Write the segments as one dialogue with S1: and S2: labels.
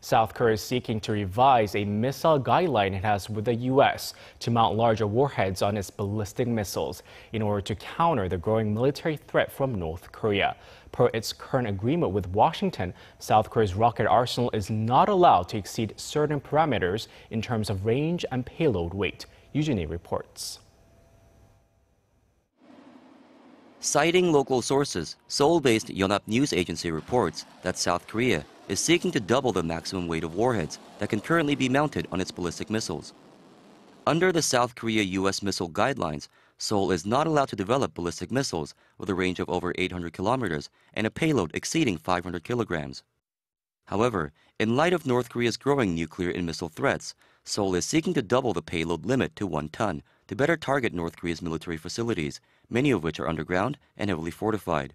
S1: South Korea is seeking to revise a missile guideline it has with the U.S. to mount larger warheads on its ballistic missiles in order to counter the growing military threat from North Korea. Per its current agreement with Washington, South Korea's rocket arsenal is not allowed to exceed certain parameters in terms of range and payload weight. Joon-hee reports.
S2: Citing local sources, Seoul-based Yonhap News Agency reports that South Korea is seeking to double the maximum weight of warheads that can currently be mounted on its ballistic missiles. Under the South Korea-U.S. missile guidelines, Seoul is not allowed to develop ballistic missiles with a range of over 800 kilometers and a payload exceeding 500 kilograms. However, in light of North Korea's growing nuclear and missile threats, Seoul is seeking to double the payload limit to 1 ton to better target North Korea's military facilities, many of which are underground and heavily fortified.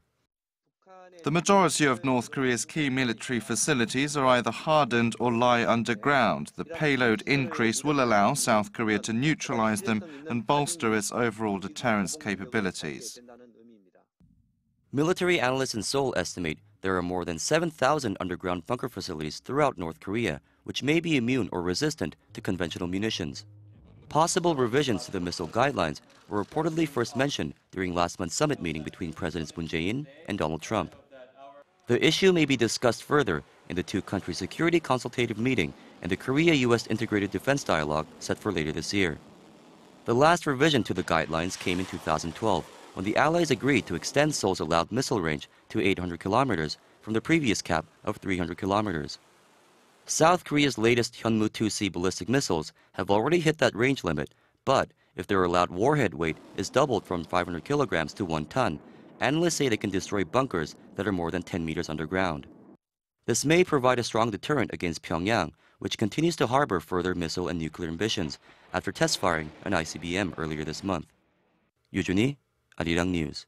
S3: The majority of North Korea's key military facilities are either hardened or lie underground. The payload increase will allow South Korea to neutralize them and bolster its overall deterrence capabilities.
S2: Military analysts in Seoul estimate there are more than 7,000 underground bunker facilities throughout North Korea, which may be immune or resistant to conventional munitions. Possible revisions to the missile guidelines were reportedly first mentioned during last month's summit meeting between Presidents Moon Jae-in and Donald Trump. The issue may be discussed further in the two-country security consultative meeting and the Korea-U.S. integrated defense dialogue set for later this year. The last revision to the guidelines came in 2012, when the Allies agreed to extend Seoul's allowed missile range to 800 kilometers from the previous cap of 300 kilometers. South Korea's latest Hyunmoo-2C ballistic missiles have already hit that range limit, but if their allowed warhead weight is doubled from 500 kilograms to 1 ton, analysts say they can destroy bunkers that are more than 10 meters underground. This may provide a strong deterrent against Pyongyang, which continues to harbor further missile and nuclear ambitions after test firing an ICBM earlier this month. Joon-hee, Arirang News.